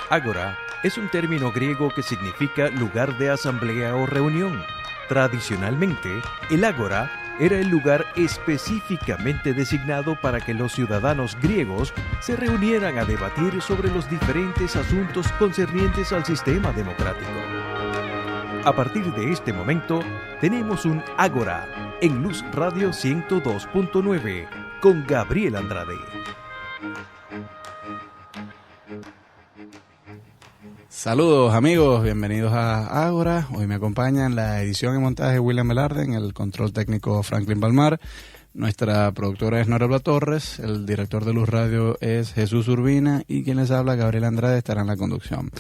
Ágora es un término griego que significa lugar de asamblea o reunión. Tradicionalmente, el ágora era el lugar específicamente designado para que los ciudadanos griegos se reunieran a debatir sobre los diferentes asuntos concernientes al sistema democrático. A partir de este momento, tenemos un Ágora en Luz Radio 102.9 con Gabriel Andrade. Saludos amigos, bienvenidos a Ágora. Hoy me acompaña en la edición y montaje William Velarde, en el control técnico Franklin Palmar. Nuestra productora es Norelba Torres, el director de Luz Radio es Jesús Urbina y quien les habla, Gabriel Andrade, estará en la conducción.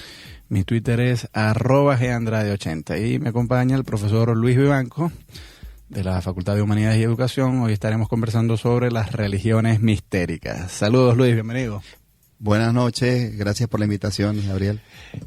Mi Twitter es @gandrade80 y me acompaña el profesor Luis Vivanco de la Facultad de Humanidades y Educación. Hoy estaremos conversando sobre las religiones mistéricas. Saludos Luis, bienvenido. Buenas noches, gracias por la invitación, Gabriel.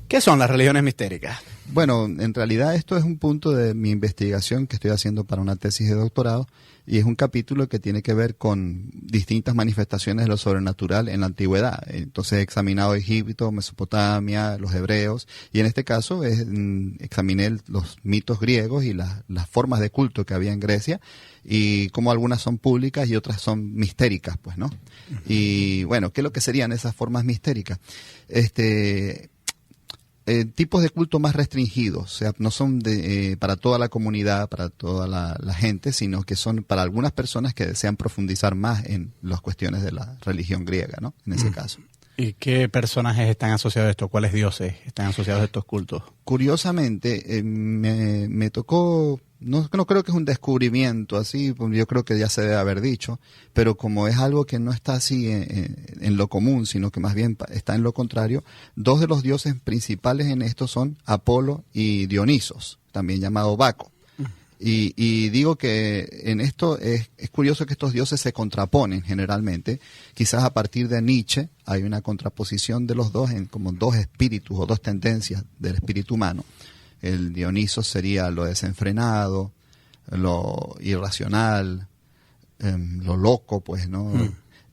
¿Qué son las religiones mistéricas? Bueno, en realidad esto es un punto de mi investigación que estoy haciendo para una tesis de doctorado y es un capítulo que tiene que ver con distintas manifestaciones de lo sobrenatural en la antigüedad. Entonces he examinado Egipto, Mesopotamia, los hebreos y en este caso examiné los mitos griegos y las formas de culto que había en Grecia y cómo algunas son públicas y otras son mistéricas, pues, ¿no? Y bueno, ¿qué es lo que serían esas formas mistéricas? Tipos de culto más restringidos, o sea, no son para toda la comunidad, para toda la gente, sino que son para algunas personas que desean profundizar más en las cuestiones de la religión griega, ¿no? En ese caso. ¿Y qué personajes están asociados a esto? ¿Cuáles dioses están asociados a estos cultos? Curiosamente, me tocó, no creo que es un descubrimiento así, yo creo que ya se debe haber dicho, pero como es algo que no está así en lo común, sino que más bien está en lo contrario, dos de los dioses principales en esto son Apolo y Dionisos, también llamado Baco. Y digo que en esto es curioso que estos dioses se contraponen generalmente. Quizás a partir de Nietzsche hay una contraposición de los dos en como dos espíritus o dos tendencias del espíritu humano. El Dioniso sería lo desenfrenado, lo irracional, lo loco, pues, ¿no?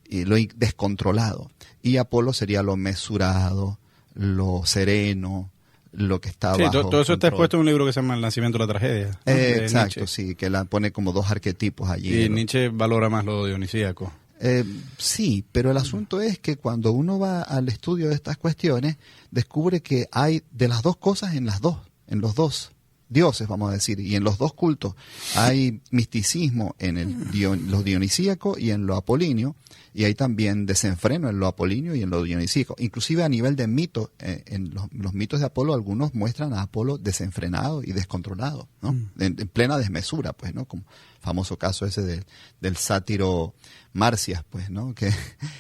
Y lo descontrolado. Y Apolo sería lo mesurado, lo sereno, lo que está bajo todo eso está control. expuesto en un libro que se llama El nacimiento de la tragedia, ¿no? Exacto, Nietzsche. sí, que la pone como dos arquetipos allí. Y Nietzsche valora más lo dionisíaco. Sí, pero el asunto es que cuando uno va al estudio de estas cuestiones, descubre que hay de las dos cosas en los dos dioses, vamos a decir, y en los dos cultos hay misticismo en lo dionisíaco y en lo apolíneo, y hay también desenfreno en lo apolíneo y en lo dionisíaco. Inclusive a nivel de mito, en los mitos de Apolo, algunos muestran a Apolo desenfrenado y descontrolado, ¿no? En plena desmesura, pues, ¿no? Como famoso caso ese del sátiro Marcias, pues, ¿no? Que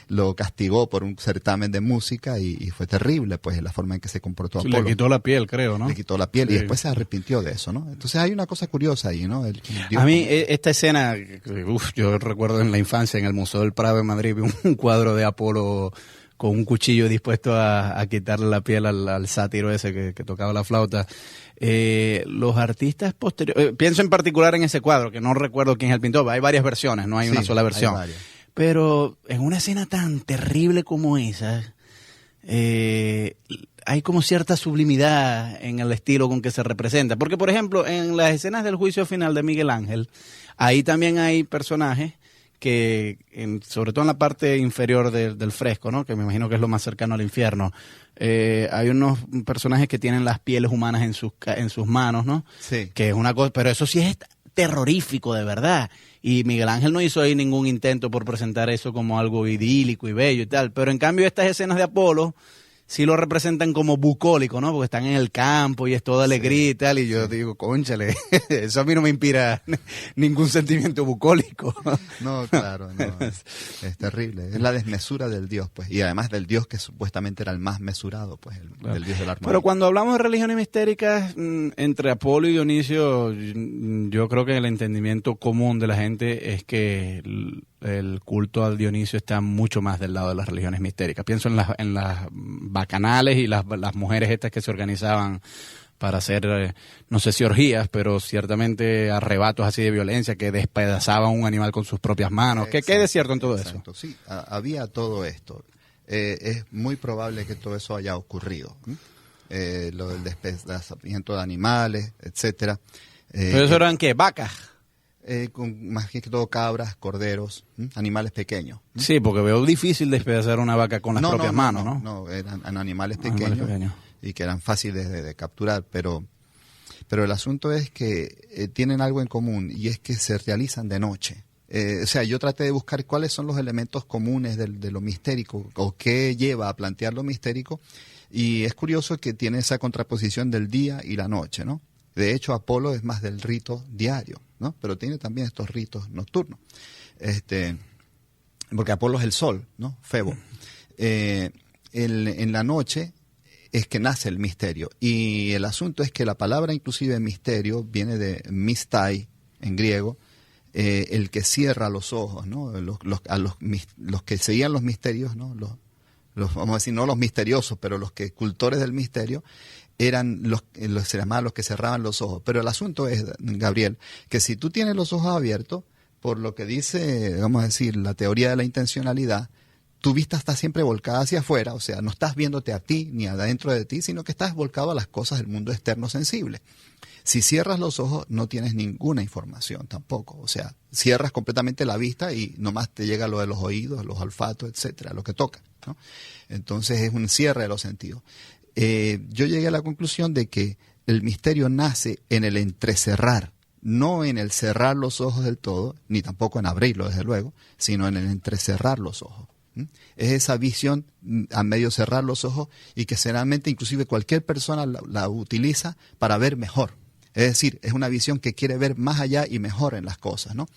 lo castigó por un certamen de música y fue terrible, pues, la forma en que se comportó Apolo. Le quitó la piel, creo, ¿no? Le quitó la piel y Sí. después se arrepintió de eso, ¿no? Entonces hay una cosa curiosa ahí, ¿no? A mí esta escena, yo recuerdo en la infancia en el Museo del Prado de Madrid, vi un cuadro de Apolo con un cuchillo dispuesto a quitarle la piel al sátiro ese que tocaba la flauta. Los artistas posteriores, pienso en particular en ese cuadro, que no recuerdo quién es el pintor, hay varias versiones, no hay una sola versión. Pero en una escena tan terrible como esa, hay como cierta sublimidad en el estilo con que se representa. Porque, por ejemplo, en las escenas del juicio final de Miguel Ángel, ahí también hay personajes que, sobre todo en la parte inferior del fresco, ¿no? Que me imagino que es lo más cercano al infierno, hay unos personajes que tienen las pieles humanas en sus manos, ¿no? Sí. Que es una cosa, pero eso sí es terrorífico de verdad. Y Miguel Ángel no hizo ahí ningún intento por presentar eso como algo idílico y bello y tal. Pero en cambio estas escenas de Apolo sí lo representan como bucólico, ¿no? Porque están en el campo y es toda alegría y tal. Y yo digo, cónchale, eso a mí no me inspira ningún sentimiento bucólico. No, claro, no. Es terrible. Es la desmesura del Dios, pues. Y además del Dios que supuestamente era el más mesurado, pues, el Dios de la armonía. Pero cuando hablamos de religiones mistéricas, entre Apolo y Dionisio, yo creo que el entendimiento común de la gente es que el culto al Dionisio está mucho más del lado de las religiones mistéricas. Pienso en las bacanales y las mujeres estas que se organizaban para hacer, no sé si orgías, pero ciertamente arrebatos así de violencia, que despedazaban un animal con sus propias manos. ¿Qué es cierto en todo eso? Sí, había todo esto. es muy probable que todo eso haya ocurrido. Lo del desplazamiento de animales, etcétera. ¿Pero eso eran qué? ¿Vacas? Con más que todo cabras, corderos, animales pequeños. Sí, porque veo difícil despedazar una vaca con las propias manos, ¿no? No, eran animales pequeños y que eran fáciles de capturar, pero el asunto es que tienen algo en común y es que se realizan de noche. O sea, yo traté de buscar cuáles son los elementos comunes de lo mistérico o qué lleva a plantear lo mistérico, y es curioso que tiene esa contraposición del día y la noche, ¿no? De hecho, Apolo es más del rito diario, ¿no? Pero tiene también estos ritos nocturnos. Porque Apolo es el sol, ¿no? Febo. En la noche es que nace el misterio. Y el asunto es que la palabra inclusive misterio viene de mistai en griego, el que cierra los ojos, ¿no? Los que seguían los misterios, ¿no? Vamos a decir, no los misteriosos, pero los que cultores del misterio, eran se llamaban los que cerraban los ojos. Pero el asunto es, Gabriel, que si tú tienes los ojos abiertos, por lo que dice, vamos a decir, la teoría de la intencionalidad, tu vista está siempre volcada hacia afuera, o sea, no estás viéndote a ti ni adentro de ti, sino que estás volcado a las cosas del mundo externo sensible. Si cierras los ojos, no tienes ninguna información tampoco, o sea, cierras completamente la vista y nomás te llega lo de los oídos, los olfatos, etcétera, lo que toca, ¿no? Entonces es un cierre de los sentidos. Yo llegué a la conclusión de que el misterio nace en el entrecerrar, no en el cerrar los ojos del todo, ni tampoco en abrirlos, desde luego, sino en el entrecerrar los ojos. Es esa visión a medio cerrar los ojos y que generalmente inclusive cualquier persona la utiliza para ver mejor. Es decir, es una visión que quiere ver más allá y mejor en las cosas, ¿no?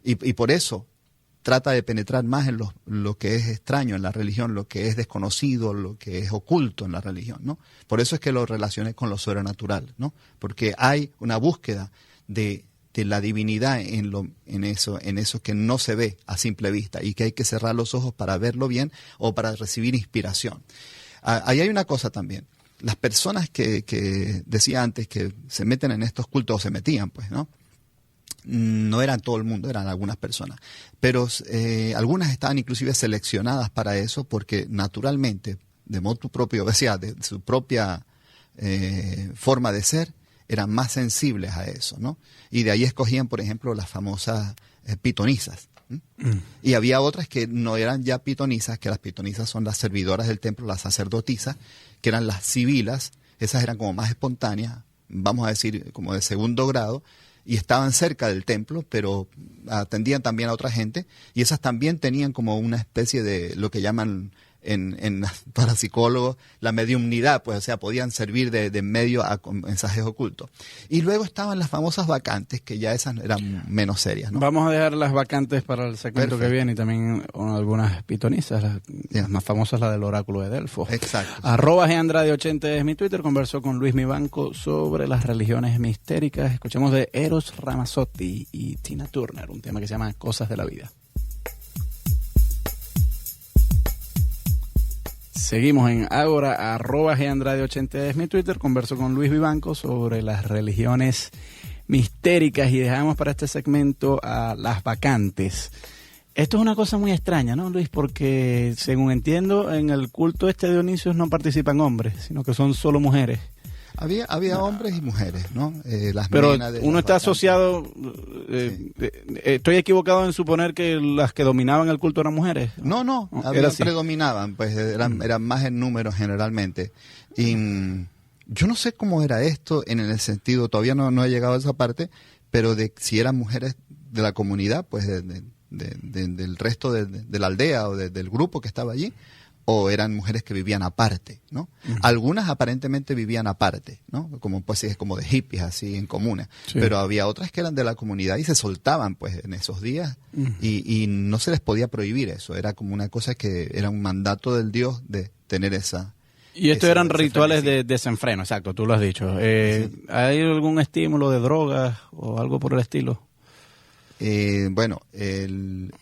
Y por eso trata de penetrar más en lo que es extraño en la religión, lo que es desconocido, lo que es oculto en la religión, ¿no? Por eso es que lo relacioné con lo sobrenatural, ¿no? Porque hay una búsqueda de la divinidad en eso que no se ve a simple vista y que hay que cerrar los ojos para verlo bien o para recibir inspiración. Ahí hay una cosa también. Las personas que decía antes que se meten en estos cultos, o se metían, pues, ¿no? No eran todo el mundo, eran algunas personas. Pero algunas estaban inclusive seleccionadas para eso porque naturalmente, de modo propio, o sea, de su propia forma de ser, eran más sensibles a eso, ¿no? Y de ahí escogían, por ejemplo, las famosas pitonisas. Y había otras que no eran ya pitonisas, que las pitonisas son las servidoras del templo, las sacerdotisas, que eran las sibilas. Esas eran como más espontáneas, vamos a decir, como de segundo grado, y estaban cerca del templo, pero atendían también a otra gente, y esas también tenían como una especie de lo que llaman en parapsicólogos la mediumnidad, pues, o sea, podían servir de medio a mensajes ocultos. Y luego estaban las famosas vacantes, que ya esas eran menos serias, ¿no? Vamos a dejar las vacantes para el segmento que viene y también algunas pitonisas, las más famosas, la del oráculo de Delfos. Exacto. @Andrade80 es mi Twitter. Conversó con Luis Mibanco sobre las religiones mistéricas. Escuchemos de Eros Ramazzotti y Tina Turner, un tema que se llama Cosas de la Vida. Seguimos en Ágora, @Andrade80 es mi Twitter. Converso con Luis Vivanco sobre las religiones mistéricas y dejamos para este segmento a las vacantes. Esto es una cosa muy extraña, ¿no, Luis? Porque, según entiendo, en el culto de Dionisios no participan hombres, sino que son solo mujeres. Había hombres y mujeres, ¿no? Pero uno está asociado, estoy equivocado en suponer que las que dominaban el culto eran mujeres. No, predominaban, pues eran más en número generalmente. Y yo no sé cómo era esto en el sentido, todavía no he llegado a esa parte, pero de si eran mujeres de la comunidad, pues del resto de la aldea o del grupo que estaba allí, o eran mujeres que vivían aparte, ¿no? Uh-huh. Algunas aparentemente vivían aparte, ¿no? Como pues es como de hippies, así en comunes. Sí. Pero había otras que eran de la comunidad y se soltaban pues en esos días, uh-huh, y no se les podía prohibir eso. Era como una cosa que era un mandato del Dios de tener esa. Y estos eran rituales de desenfreno, exacto, tú lo has dicho. Sí. ¿Hay algún estímulo de drogas o algo por el estilo? Bueno,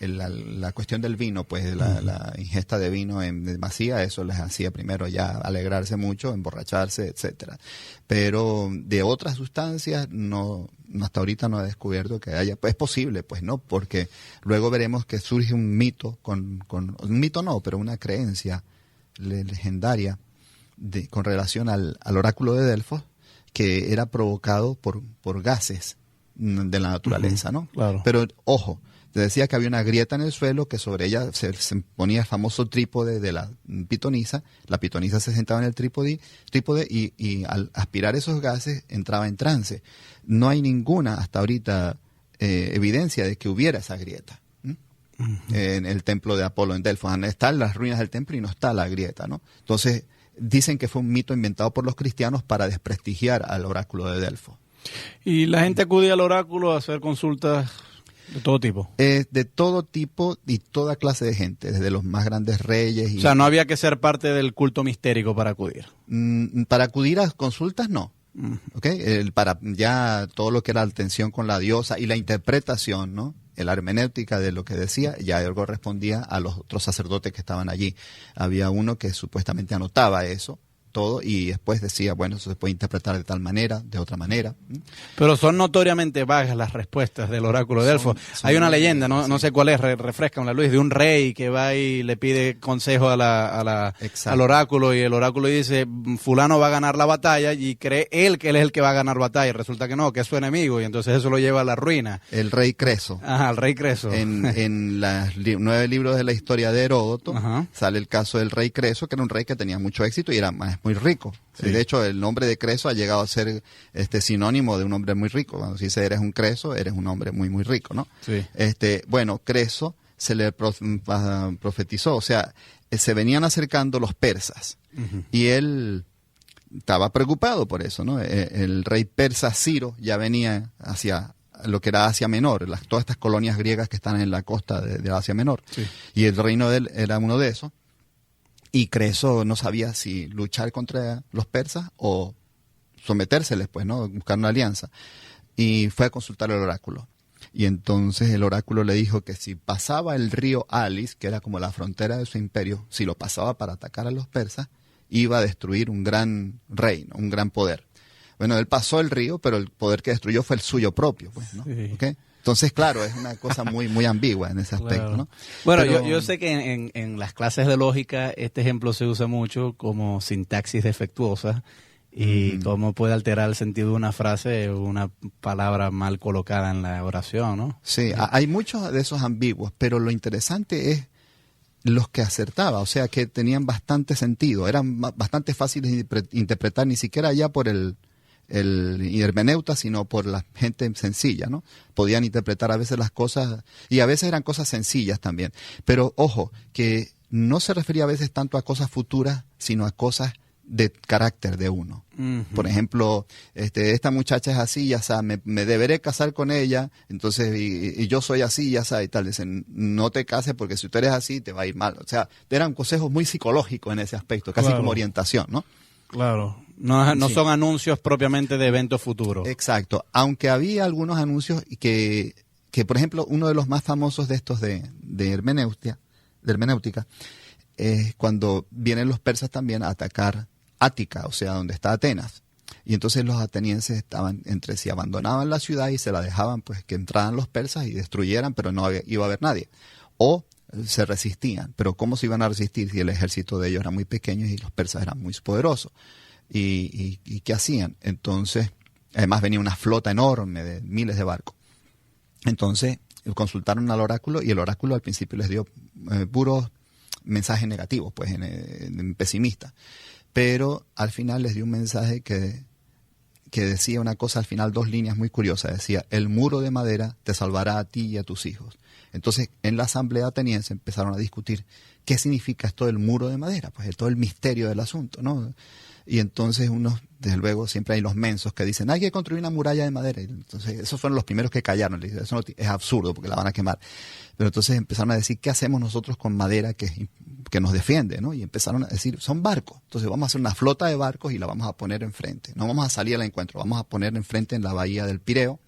la cuestión del vino, pues la ingesta de vino en demasía, eso les hacía primero ya alegrarse mucho, emborracharse, etcétera. Pero de otras sustancias no, hasta ahorita no he descubierto que haya. Pues es posible, pues no, porque luego veremos que surge un mito un mito no, pero una creencia legendaria con relación al oráculo de Delfos, que era provocado por gases de la naturaleza, ¿no? Claro. Pero, ojo, te decía que había una grieta en el suelo, que sobre ella se ponía el famoso trípode de la pitonisa. La pitonisa se sentaba en el trípode y al aspirar esos gases entraba en trance. No hay ninguna, hasta ahorita, evidencia de que hubiera esa grieta en el templo de Apolo en Delfos. Están las ruinas del templo y no está la grieta, ¿no? Entonces, dicen que fue un mito inventado por los cristianos para desprestigiar al oráculo de Delfos. ¿Y la gente acudía al oráculo a hacer consultas de todo tipo? De todo tipo y toda clase de gente, desde los más grandes reyes. O sea, no había que ser parte del culto mistérico para acudir. Para acudir a consultas, no. ¿Okay? Para ya todo lo que era la atención con la diosa y la interpretación, ¿no? La hermenéutica de lo que decía, ya correspondía a los otros sacerdotes que estaban allí. Había uno que supuestamente anotaba eso todo y después decía, bueno, eso se puede interpretar de tal manera, de otra manera. Pero son notoriamente vagas las respuestas del oráculo de Delfos. Hay una leyenda, no sé cuál es, refrescamela, Luis, de un rey que va y le pide consejo al oráculo, y el oráculo dice, fulano va a ganar la batalla, y cree él que él es el que va a ganar batalla, y resulta que no, que es su enemigo, y entonces eso lo lleva a la ruina. El rey Creso. Ajá, el rey Creso. En los 9 libros de la historia de Heródoto, sale el caso del rey Creso, que era un rey que tenía mucho éxito y era muy rico. Sí. De hecho, el nombre de Creso ha llegado a ser sinónimo de un hombre muy rico. Cuando se dice eres un Creso, eres un hombre muy, muy rico, ¿no? Sí. Bueno, Creso se le profetizó, o sea, se venían acercando los persas y él estaba preocupado por eso, ¿no? El rey persa Ciro ya venía hacia lo que era Asia Menor, todas estas colonias griegas que están en la costa de Asia Menor. Sí. Y el reino de él era uno de esos. Y Creso no sabía si luchar contra los persas o sometérseles, pues, ¿no? Buscar una alianza. Y fue a consultar el oráculo. Y entonces el oráculo le dijo que si pasaba el río Alis, que era como la frontera de su imperio, si lo pasaba para atacar a los persas, iba a destruir un gran reino, un gran poder. Bueno, él pasó el río, pero el poder que destruyó fue el suyo propio, pues, ¿no? Sí. ¿Okay? Entonces, claro, es una cosa muy, muy ambigua en ese aspecto, claro. ¿No? Bueno, pero yo sé que en las clases de lógica este ejemplo se usa mucho como sintaxis defectuosa y cómo puede alterar el sentido de una frase o una palabra mal colocada en la oración, ¿no? Sí, hay muchos de esos ambiguos, pero lo interesante es los que acertaba, o sea, que tenían bastante sentido, eran bastante fáciles de interpretar, ni siquiera ya por el hermeneuta, sino por la gente sencilla, ¿no? Podían interpretar a veces las cosas, y a veces eran cosas sencillas también. Pero, ojo, que no se refería a veces tanto a cosas futuras, sino a cosas de carácter de uno. Por ejemplo, esta muchacha es así, ya sabe, me deberé casar con ella, entonces, y yo soy así, ya sabe, y tal. Dicen, no te cases porque si tú eres así, te va a ir mal. O sea, eran consejos muy psicológicos en ese aspecto, casi como orientación, ¿no? Claro, no sí. Son anuncios propiamente de eventos futuros. Exacto, aunque había algunos anuncios que por ejemplo, uno de los más famosos de estos de hermenéutica, es cuando vienen los persas también a atacar Ática, o sea, donde está Atenas. Y entonces los atenienses estaban entre sí, abandonaban la ciudad y se la dejaban, pues, que entraran los persas y destruyeran, pero no iba a haber nadie. O se resistían, pero ¿cómo se iban a resistir si el ejército de ellos era muy pequeño y los persas eran muy poderosos? ¿Y qué hacían? Entonces, además venía una flota enorme de miles de barcos. Entonces, consultaron al oráculo y el oráculo al principio les dio puros mensajes negativos, pues, pesimistas. Pero al final les dio un mensaje que decía una cosa, al final 2 líneas muy curiosas. Decía, el muro de madera te salvará a ti y a tus hijos. Entonces, en la asamblea ateniense empezaron a discutir qué significa esto del muro de madera, pues todo el misterio del asunto, ¿no? Y entonces desde luego, siempre hay los mensos que dicen, hay que construir una muralla de madera. Y entonces, esos fueron los primeros que callaron. Le dicen, eso es absurdo porque la van a quemar. Pero entonces empezaron a decir, ¿qué hacemos nosotros con madera que nos defiende, ¿no? Y empezaron a decir, son barcos. Entonces vamos a hacer una flota de barcos y la vamos a poner enfrente. No vamos a salir al encuentro, vamos a poner enfrente en la bahía del Pireo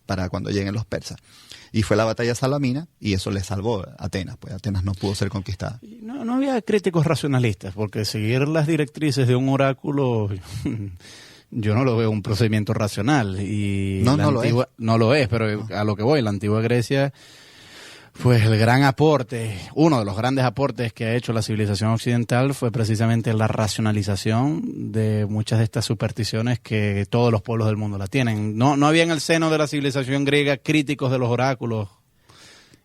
para cuando lleguen los persas. Y fue la batalla de Salamina y eso le salvó a Atenas, pues Atenas no pudo ser conquistada. No había críticos racionalistas, porque seguir las directrices de un oráculo, yo no lo veo un procedimiento racional. Y no lo es, pero a lo que voy, la antigua Grecia Pues el gran aporte, uno de los grandes aportes que ha hecho la civilización occidental fue precisamente la racionalización de muchas de estas supersticiones que todos los pueblos del mundo la tienen. No había en el seno de la civilización griega críticos de los oráculos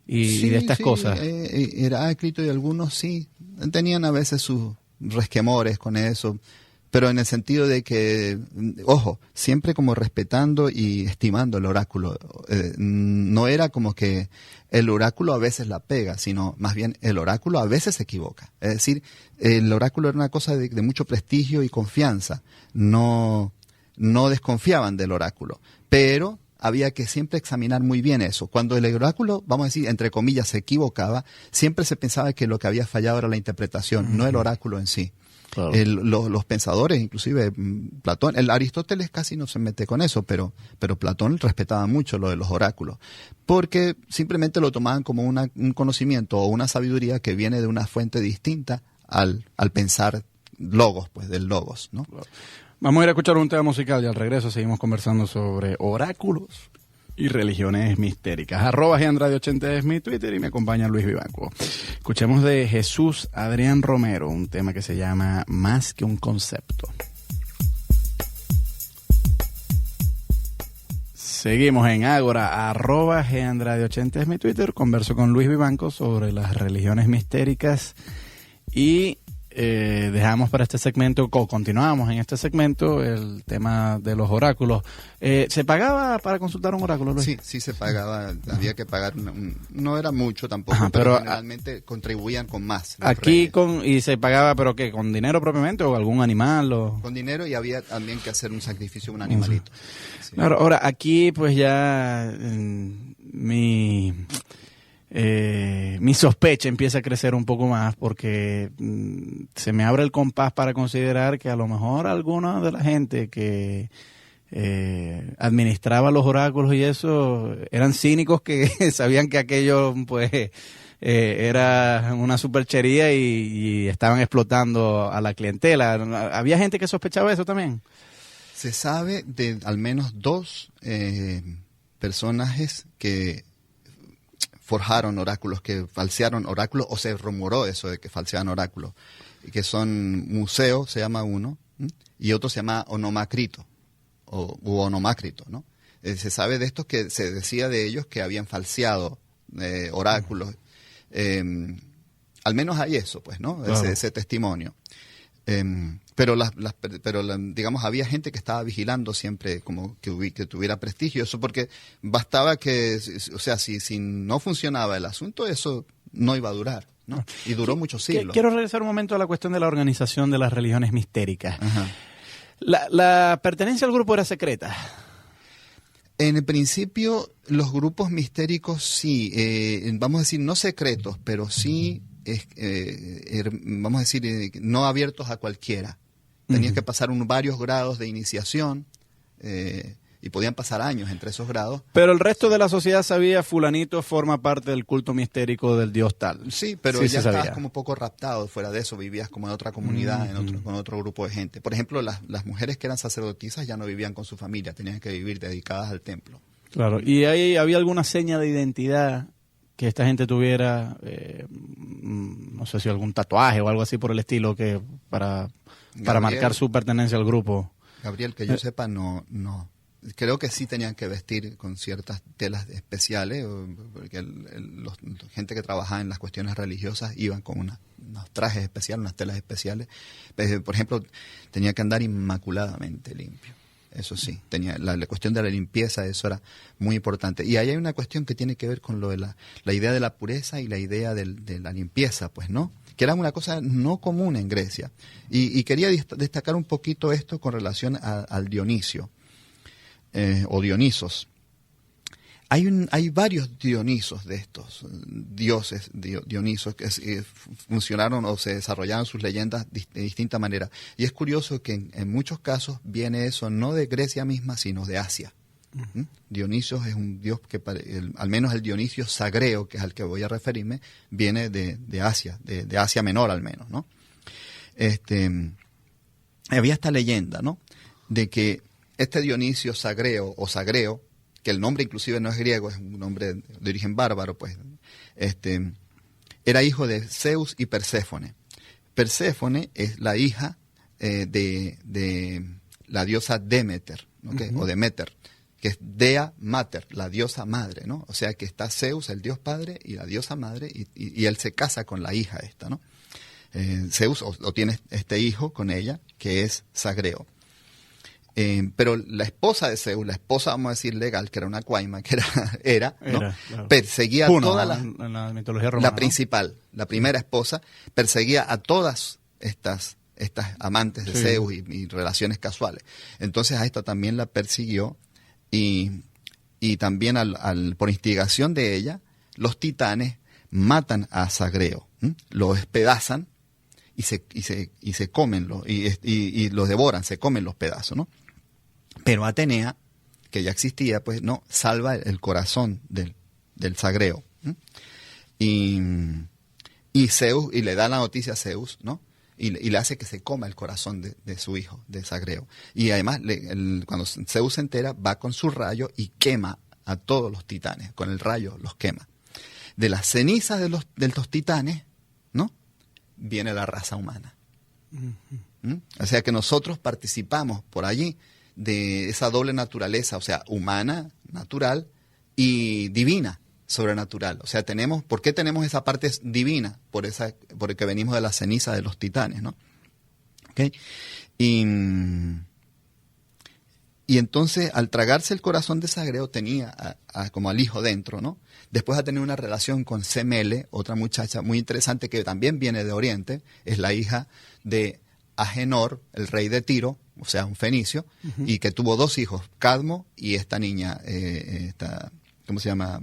y de estas cosas. Heráclito y algunos sí, tenían a veces sus resquemores con eso, pero en el sentido de que, ojo, siempre como respetando y estimando el oráculo. No era como que el oráculo a veces la pega, sino más bien el oráculo a veces se equivoca. Es decir, el oráculo era una cosa de mucho prestigio y confianza. No desconfiaban del oráculo, pero había que siempre examinar muy bien eso. Cuando el oráculo, vamos a decir, entre comillas, se equivocaba, siempre se pensaba que lo que había fallado era la interpretación, no el oráculo en sí. Claro. Los pensadores, inclusive Platón, Aristóteles casi no se mete con eso, pero Platón respetaba mucho lo de los oráculos, porque simplemente lo tomaban como un conocimiento o una sabiduría que viene de una fuente distinta al pensar logos, pues del logos, ¿no? Claro. Vamos a ir a escuchar un tema musical y al regreso seguimos conversando sobre oráculos y religiones mistéricas. @GeanRadio80 es mi Twitter y me acompaña Luis Vivanco. Escuchemos de Jesús Adrián Romero un tema que se llama Más que un concepto. Seguimos en Ágora, @GeanRadio80 es mi Twitter. Converso con Luis Vivanco sobre las religiones mistéricas y dejamos para este segmento, continuamos en este segmento, el tema de los oráculos. ¿Se pagaba para consultar un oráculo, Luis? Sí se pagaba, había que pagar, no era mucho tampoco, pero generalmente contribuían con más. Aquí y se pagaba, ¿pero qué? ¿Con dinero propiamente o algún animal? Con dinero y había también que hacer un sacrificio de un animalito. Sí. Claro, ahora, aquí pues ya mi sospecha empieza a crecer un poco más porque se me abre el compás para considerar que a lo mejor alguna de la gente que administraba los oráculos y eso eran cínicos que sabían que aquello pues era una superchería y estaban explotando a la clientela. ¿Había gente que sospechaba eso también? Se sabe de al menos 2 personajes que forjaron oráculos, que falsearon oráculos, o se rumoró eso de que falseaban oráculos, que son Museo, se llama uno, y otro se llama Onomacrito, u Onomácrito, ¿no? Se sabe de estos que se decía de ellos que habían falseado oráculos. Al menos hay eso, pues, ¿no? Claro. Ese testimonio. Pero digamos, había gente que estaba vigilando siempre como que tuviera prestigio, eso porque bastaba que, o sea, si no funcionaba el asunto, eso no iba a durar, ¿no? Y duró muchos siglos. Quiero regresar un momento a la cuestión de la organización de las religiones mistéricas. Ajá. ¿La pertenencia al grupo era secreta? En el principio, los grupos mistéricos sí, vamos a decir, no secretos, pero sí, vamos a decir, no abiertos a cualquiera. Tenías que pasar varios grados de iniciación y podían pasar años entre esos grados. Pero el resto de la sociedad sabía, fulanito forma parte del culto mistérico del dios tal. Sí, pero sí, ya estabas como un poco raptado fuera de eso, vivías como en otra comunidad, con otro grupo de gente. Por ejemplo, las mujeres que eran sacerdotisas ya no vivían con su familia, tenían que vivir dedicadas al templo. Claro, ¿y ahí había alguna seña de identidad que esta gente tuviera, no sé si algún tatuaje o algo así por el estilo, que para marcar su pertenencia al grupo? Gabriel, que yo sepa, no. Creo que sí tenían que vestir con ciertas telas especiales, porque la gente que trabajaba en las cuestiones religiosas iban con unos trajes especiales, unas telas especiales. Por ejemplo, tenía que andar inmaculadamente limpio. Eso sí, la cuestión de la limpieza, eso era muy importante. Y ahí hay una cuestión que tiene que ver con lo de la idea de la pureza y la idea de la limpieza, pues, ¿no? Que era una cosa no común en Grecia. Y quería destacar un poquito esto con relación al Dionisio, o Dionisos. Hay varios Dionisos de estos dioses Dionisos que funcionaron o se desarrollaron sus leyendas de distinta manera. Y es curioso que en muchos casos viene eso no de Grecia misma, sino de Asia. Dionisio es un dios que, al menos el Dionisio sagreo, que es al que voy a referirme, viene de Asia, de Asia Menor al menos, ¿no? Había esta leyenda, ¿no? De que este Dionisio sagreo o sagreo que el nombre inclusive no es griego, es un nombre de origen bárbaro, pues, era hijo de Zeus y Perséfone. Perséfone es la hija de la diosa Demeter, ¿okay? O Demeter, que es Dea Mater, la diosa madre, ¿no? O sea que está Zeus, el dios padre, y la diosa madre, y él se casa con la hija esta, ¿no? Zeus o tiene este hijo con ella, que es Sagreo. Pero la esposa de Zeus, la esposa, vamos a decir, legal, que era una cuaima, que era ¿no? Claro. Perseguía Juno, a todas en la mitología romana, la principal, la primera esposa, perseguía a todas estas amantes de Zeus y relaciones casuales. Entonces a esta también la persiguió y también por instigación de ella, los titanes matan a Sagreo, lo despedazan y se comen, y los devoran, se comen los pedazos, ¿no? Pero Atenea, que ya existía, pues no, salva el corazón del Sagreo. Y Zeus, y le da la noticia a Zeus, ¿no? Y le hace que se coma el corazón de su hijo, de Sagreo. Y además, cuando Zeus se entera, va con su rayo y quema a todos los titanes. Con el rayo los quema. De las cenizas de los titanes, ¿no? Viene la raza humana. O sea que nosotros participamos por allí de esa doble naturaleza, o sea, humana, natural, y divina, sobrenatural. O sea, ¿por qué tenemos esa parte divina? Porque venimos de la ceniza de los titanes, ¿no? ¿Okay? Y entonces, al tragarse el corazón de Sagreo, tenía como al hijo dentro, ¿no? Después a tener una relación con Semele, otra muchacha muy interesante que también viene de Oriente, es la hija de Agenor, el rey de Tiro, o sea, un fenicio, y que tuvo 2 hijos, Cadmo y esta niña, ¿cómo se llama?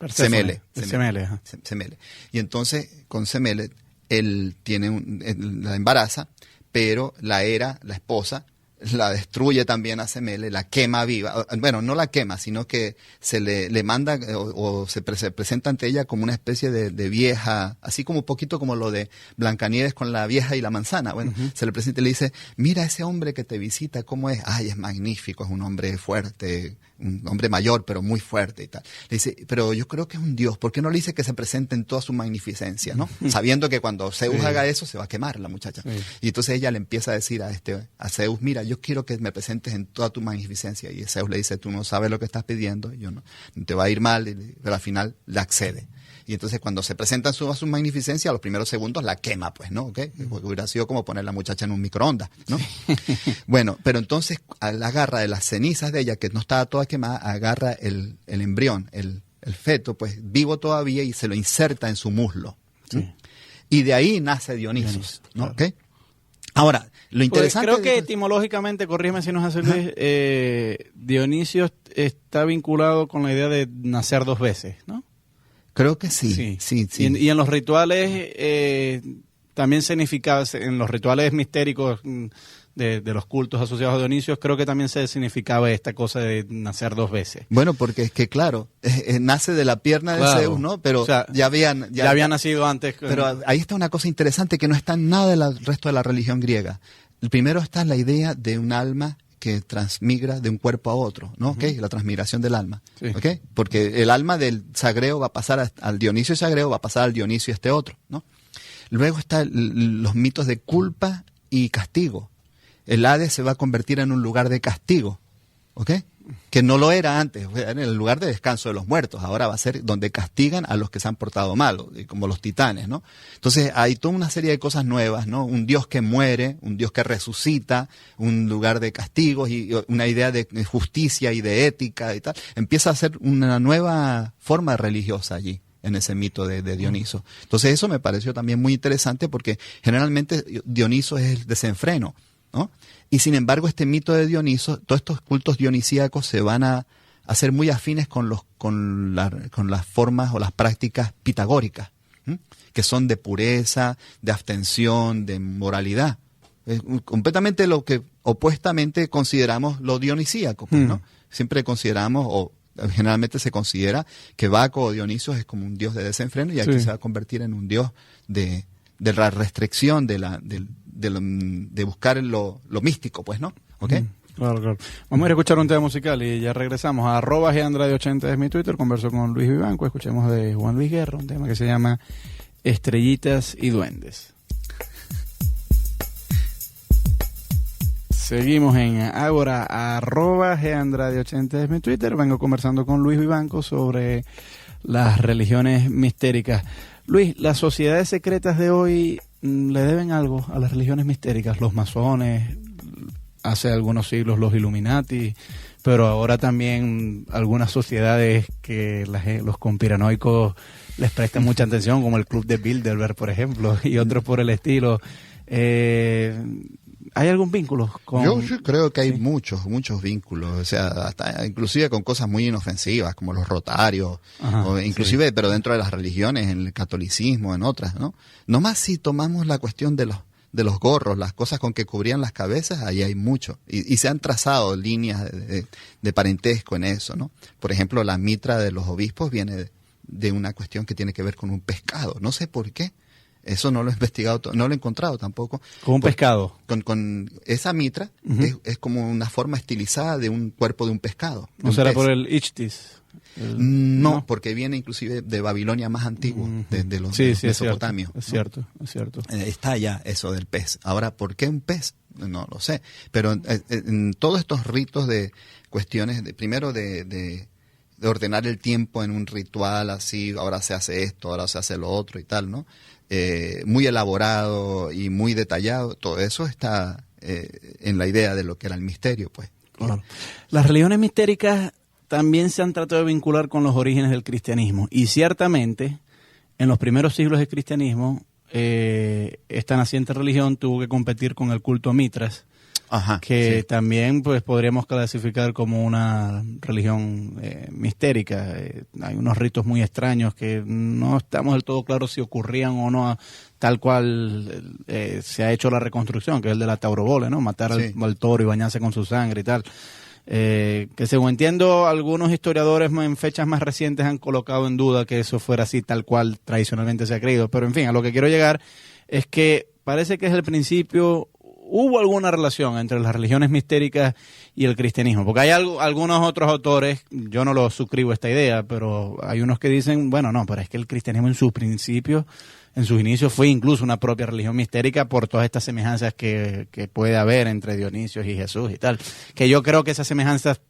Semele. Semele. Y entonces, con Semele, él la embaraza, pero la esposa, la destruye también a Semele, la quema viva. Bueno, no la quema, sino que se le manda o se presenta ante ella como una especie de vieja, así como un poquito como lo de Blancanieves con la vieja y la manzana. Bueno, se le presenta y le dice, mira ese hombre que te visita, ¿cómo es? Ay, es magnífico, es un hombre fuerte, un hombre mayor, pero muy fuerte y tal. Le dice, pero yo creo que es un dios, ¿por qué no le dice que se presente en toda su magnificencia, ¿no? Sabiendo que cuando Zeus haga eso, se va a quemar la muchacha. Y entonces ella le empieza a decir a Zeus, mira, yo quiero que me presentes en toda tu magnificencia. Y Zeus le dice, tú no sabes lo que estás pidiendo, yo no te va a ir mal, pero al final le accede. Y entonces cuando se presenta a su magnificencia, a los primeros segundos la quema, pues, ¿no? ¿Okay? Porque hubiera sido como poner la muchacha en un microondas, ¿no? Bueno, pero entonces agarra de las cenizas de ella, que no estaba toda quemada, agarra el embrión, el feto, pues vivo todavía, y se lo inserta en su muslo. ¿Sí? Y de ahí nace Dioniso, ¿no? Claro. ¿Okay? Ahora, lo interesante... Pues creo que etimológicamente, corrígeme si no es así, Luis, Dionisio está vinculado con la idea de nacer 2 veces, ¿no? Creo que sí. Y en los rituales también significaba, en los rituales mistéricos de los cultos asociados a Dionisio, creo que también se significaba esta cosa de nacer 2 veces. Bueno, porque es que claro, nace de la pierna de Zeus, ¿no? Pero o sea, ya había nacido antes. Pero ahí está una cosa interesante que no está en nada del resto de la religión griega. El primero está la idea de un alma que transmigra de un cuerpo a otro, ¿no? ¿Okay? La transmigración del alma, ¿okay? Porque el alma del Sagreo va a pasar al Dionisio Sagreo, va a pasar al Dionisio este otro, ¿no? Luego están los mitos de culpa y castigo. El Hades se va a convertir en un lugar de castigo, ¿ok? Que no lo era antes, era en el lugar de descanso de los muertos. Ahora va a ser donde castigan a los que se han portado mal, como los titanes, ¿no? Entonces hay toda una serie de cosas nuevas, ¿no? Un Dios que muere, un Dios que resucita, un lugar de castigos y una idea de justicia y de ética y tal. Empieza a ser una nueva forma religiosa allí, en ese mito de Dioniso. Entonces eso me pareció también muy interesante porque generalmente Dioniso es el desenfreno, ¿no? Y sin embargo este mito de Dioniso, todos estos cultos dionisíacos se van a hacer muy afines con las formas o las prácticas pitagóricas, que son de pureza, de abstención, de moralidad. Es completamente lo que opuestamente consideramos lo dionisíaco, pues, ¿no? Siempre consideramos, o generalmente se considera que Baco o Dioniso es como un dios de desenfreno, y aquí se va a convertir en un dios de la restricción, de buscar lo místico, pues, ¿no? ¿Okay? Claro, claro. Vamos a ir a escuchar un tema musical y ya regresamos. A @Gandrade80 es mi Twitter. Converso con Luis Vivanco. Escuchemos de Juan Luis Guerra un tema que se llama Estrellitas y Duendes. Seguimos en Ágora, @GAndrade80 es mi Twitter. Vengo conversando con Luis Vivanco sobre las religiones mistéricas. Luis, ¿las sociedades secretas de hoy le deben algo a las religiones mistéricas? Los masones, hace algunos siglos los Illuminati, pero ahora también algunas sociedades que los conspiranoicos les prestan mucha atención, como el Club de Bilderberg, por ejemplo, y otros por el estilo. ¿Hay algún vínculo con...? Yo creo que hay sí, muchos vínculos, o sea, hasta inclusive con cosas muy inofensivas, como los rotarios, Ajá, o inclusive, sí, pero dentro de las religiones, en el catolicismo, en otras, ¿no? Nomás si tomamos la cuestión de los gorros, las cosas con que cubrían las cabezas, ahí hay mucho. Y se han trazado líneas de parentesco en eso, ¿no? Por ejemplo, la mitra de los obispos viene de una cuestión que tiene que ver con un pescado, no sé por qué. Eso no lo he investigado, no lo he encontrado tampoco. con un pescado. Con esa mitra, Uh-huh, es como una forma estilizada de un cuerpo de un pescado. ¿no será por el Ichthys? No, porque viene inclusive de Babilonia más antiguo, de los, sí, de los sí, mesopotamios. es ¿no? cierto, es cierto. Está ya eso del pez. Ahora, ¿por qué un pez? No lo sé. Pero en todos estos ritos de cuestiones, primero de ordenar el tiempo en un ritual así, ahora se hace esto, ahora se hace lo otro y tal, ¿no? Muy elaborado y muy detallado, todo eso está en la idea de lo que era el misterio, pues. Claro. Las religiones mistéricas también se han tratado de vincular con los orígenes del cristianismo, y ciertamente en los primeros siglos del cristianismo esta naciente religión tuvo que competir con el culto a Mitras, Ajá, que sí. también pues podríamos clasificar como una religión mistérica. Hay unos ritos muy extraños que no estamos del todo claros si ocurrían o no tal cual se ha hecho la reconstrucción, que es el de la taurobole, ¿no? Matar Sí. al toro y bañarse con su sangre y tal. Que según entiendo, algunos historiadores en fechas más recientes han colocado en duda que eso fuera así tal cual tradicionalmente se ha creído. Pero en fin, a lo que quiero llegar es que parece que desde el principio hubo alguna relación entre las religiones mistéricas y el cristianismo, porque hay algunos otros autores, yo no lo suscribo esta idea, pero hay unos que dicen, bueno, no, pero es que el cristianismo en sus principios, en sus inicios, fue incluso una propia religión mistérica por todas estas semejanzas que puede haber entre Dionisio y Jesús y tal, que yo creo que esas semejanzas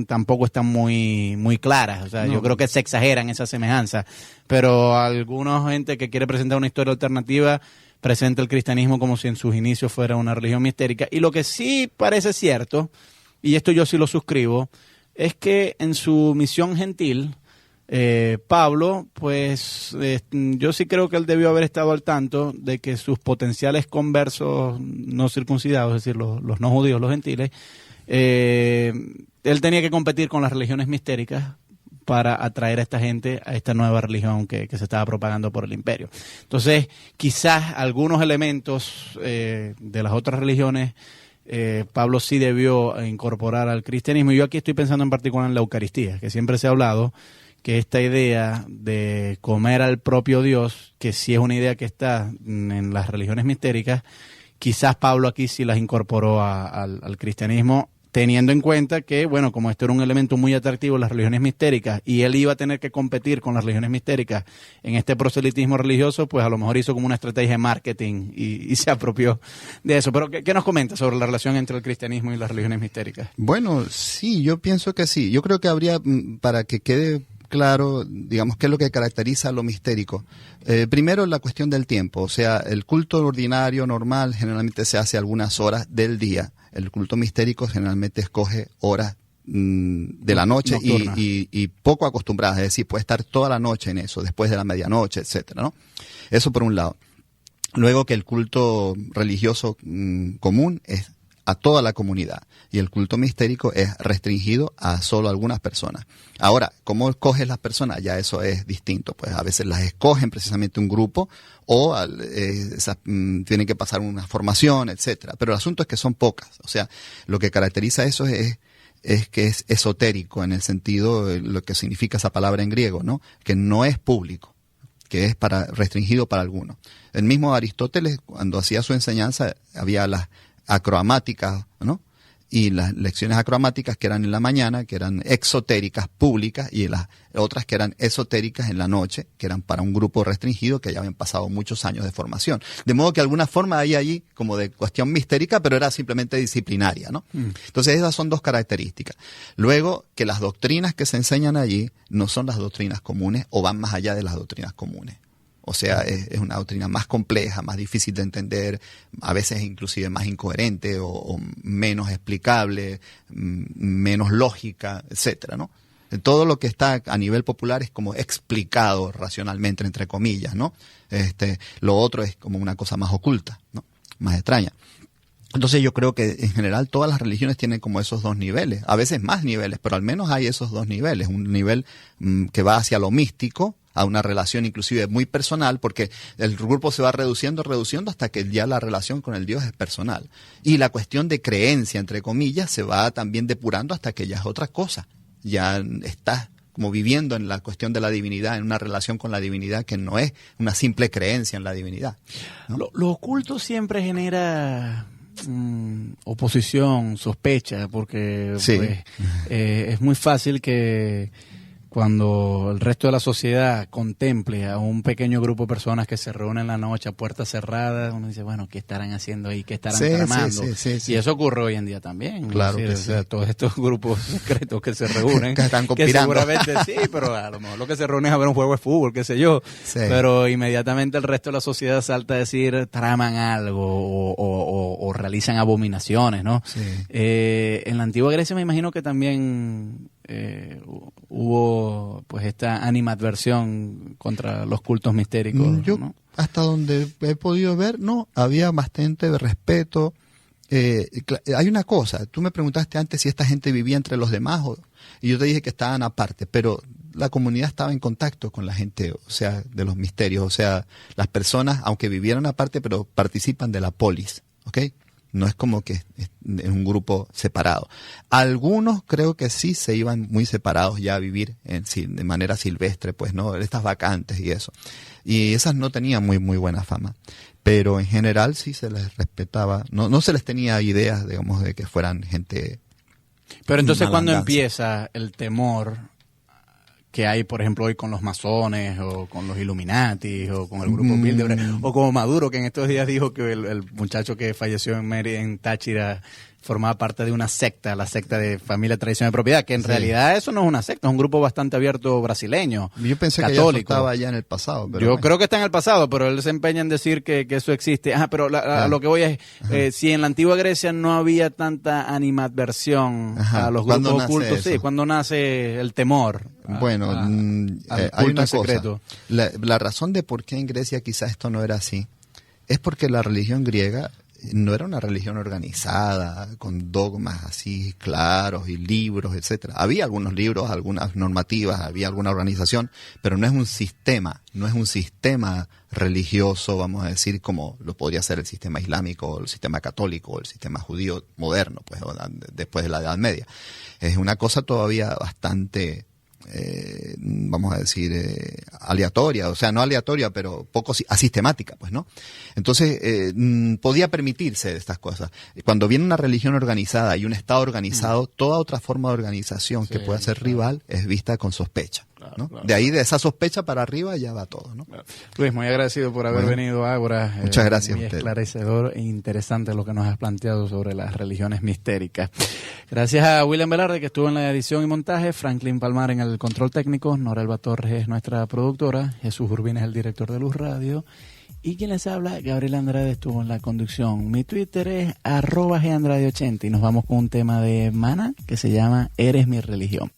tampoco están muy claras, o sea, yo creo que se exageran esas semejanzas, pero alguna gente que quiere presentar una historia alternativa presenta el cristianismo como si en sus inicios fuera una religión mistérica. Y lo que sí parece cierto, y esto yo sí lo suscribo, es que en su misión gentil, Pablo, pues yo sí creo que él debió haber estado al tanto de que sus potenciales conversos no circuncidados, es decir, los no judíos, los gentiles, él tenía que competir con las religiones mistéricas para atraer a esta gente a esta nueva religión que se estaba propagando por el imperio. Entonces, quizás algunos elementos de las otras religiones Pablo sí debió incorporar al cristianismo. Y yo aquí estoy pensando en particular en la Eucaristía, que siempre se ha hablado que esta idea de comer al propio Dios, que sí es una idea que está en las religiones mistéricas, quizás Pablo aquí sí las incorporó al cristianismo, teniendo en cuenta que, bueno, como esto era un elemento muy atractivo en las religiones mistéricas y él iba a tener que competir con las religiones mistéricas en este proselitismo religioso, pues a lo mejor hizo como una estrategia de marketing y se apropió de eso. Pero, ¿qué nos comenta sobre la relación entre el cristianismo y las religiones mistéricas? Bueno, sí, yo pienso que sí. Yo creo que habría, para que quede claro, digamos, qué es lo que caracteriza a lo mistérico. Primero, la cuestión del tiempo. O sea, el culto ordinario, normal, generalmente se hace algunas horas del día. El culto mistérico generalmente escoge horas de la noche y poco acostumbradas. Es decir, puede estar toda la noche en eso, después de la medianoche, etcétera, ¿no? Eso por un lado. Luego que el culto religioso común es a toda la comunidad y el culto mistérico es restringido a solo algunas personas. Ahora, ¿cómo escoges las personas? Ya eso es distinto, pues a veces las escogen precisamente un grupo o tienen que pasar una formación, etcétera. Pero el asunto es que son pocas, o sea, lo que caracteriza eso es que es esotérico en el sentido de lo que significa esa palabra en griego, ¿no? Que no es público, que es restringido para algunos. El mismo Aristóteles, cuando hacía su enseñanza, había las acroamáticas, ¿no? y las lecciones acromáticas que eran en la mañana, que eran exotéricas públicas, y las otras que eran esotéricas en la noche, que eran para un grupo restringido que ya habían pasado muchos años de formación. De modo que alguna forma hay allí como de cuestión mistérica, pero era simplemente disciplinaria, ¿no? Entonces esas son dos características. Luego, que las doctrinas que se enseñan allí no son las doctrinas comunes o van más allá de las doctrinas comunes. O sea, es una doctrina más compleja, más difícil de entender, a veces inclusive más incoherente o menos explicable, menos lógica, etcétera, ¿no? Todo lo que está a nivel popular es como explicado racionalmente, entre comillas, ¿no? Lo otro es como una cosa más oculta, ¿no? Más extraña. Entonces yo creo que en general todas las religiones tienen como esos dos niveles, a veces más niveles, pero al menos hay esos dos niveles, un nivel que va hacia lo místico, a una relación inclusive muy personal, porque el grupo se va reduciendo hasta que ya la relación con el Dios es personal. Y la cuestión de creencia, entre comillas, se va también depurando hasta que ya es otra cosa. Ya estás como viviendo en la cuestión de la divinidad, en una relación con la divinidad que no es una simple creencia en la divinidad, ¿no? Lo oculto siempre genera oposición, sospecha, porque sí. Pues, es muy fácil que cuando el resto de la sociedad contemple a un pequeño grupo de personas que se reúnen en la noche a puertas cerradas, uno dice, bueno, ¿qué estarán haciendo ahí? ¿Qué estarán tramando? Sí. Y eso ocurre hoy en día también. Claro que o sea, todos estos grupos secretos que se reúnen, que están que seguramente sí, pero a lo mejor lo que se reúnen es a ver un juego de fútbol, qué sé yo. Sí. Pero inmediatamente el resto de la sociedad salta a decir, traman algo o realizan abominaciones, ¿no? Sí. En la antigua Grecia me imagino que también hubo pues esta animadversión contra los cultos mistéricos. Yo, ¿no? Hasta donde he podido ver, no, había bastante respeto. Hay una cosa, tú me preguntaste antes si esta gente vivía entre los demás, y yo te dije que estaban aparte, pero la comunidad estaba en contacto con la gente, o sea, de los misterios, o sea, las personas, aunque vivieran aparte, pero participan de la polis, ¿ok? No es como que es un grupo separado. Algunos creo que sí se iban muy separados ya a vivir de manera silvestre, pues, ¿no? Estas vacantes y eso. Y esas no tenían muy buena fama. Pero en general sí se les respetaba. No se les tenía ideas, digamos, de que fueran gente. Pero entonces, ¿cuándo empieza el temor que hay, por ejemplo, hoy con los masones o con los Illuminati o con el grupo Bilderberg o como Maduro, que en estos días dijo que el muchacho que falleció en Táchira formaba parte de una secta, la secta de Familia Tradición de Propiedad, que en realidad eso no es una secta, es un grupo bastante abierto brasileño, yo pensé católico. Que ya estaba ya en el pasado. Pero yo creo que está en el pasado, pero él se empeña en decir que eso existe. Pero lo que voy es, si en la antigua Grecia no había tanta animadversión a los grupos ocultos, sí, ¿cuándo nace el temor? Bueno, hay una secreto. Cosa. La razón de por qué en Grecia quizás esto no era así es porque la religión griega no era una religión organizada, con dogmas así claros y libros, etcétera. Había algunos libros, algunas normativas, había alguna organización, pero no es un sistema religioso, vamos a decir, como lo podría ser el sistema islámico, o el sistema católico, o el sistema judío moderno, pues, después de la Edad Media. Es una cosa todavía bastante vamos a decir aleatoria, o sea, no aleatoria, pero poco asistemática, pues, ¿no? Entonces, podía permitirse estas cosas. Cuando viene una religión organizada y un Estado organizado, toda otra forma de organización que pueda ser rival es vista con sospecha, ¿no? De ahí, de esa sospecha para arriba, ya va todo, ¿no? Luis, muy agradecido por haber venido a Ágora. Muchas gracias. Muy esclarecedor e interesante lo que nos has planteado sobre las religiones mistéricas. Gracias a William Velarde, que estuvo en la edición y montaje, Franklin Palmar en el control técnico, Norelba Torres es nuestra productora, Jesús Urbina es el director de Luz Radio, y quien les habla, Gabriel Andrade, estuvo en la conducción. Mi Twitter es @GAndrade80 y nos vamos con un tema de Mana que se llama Eres mi religión.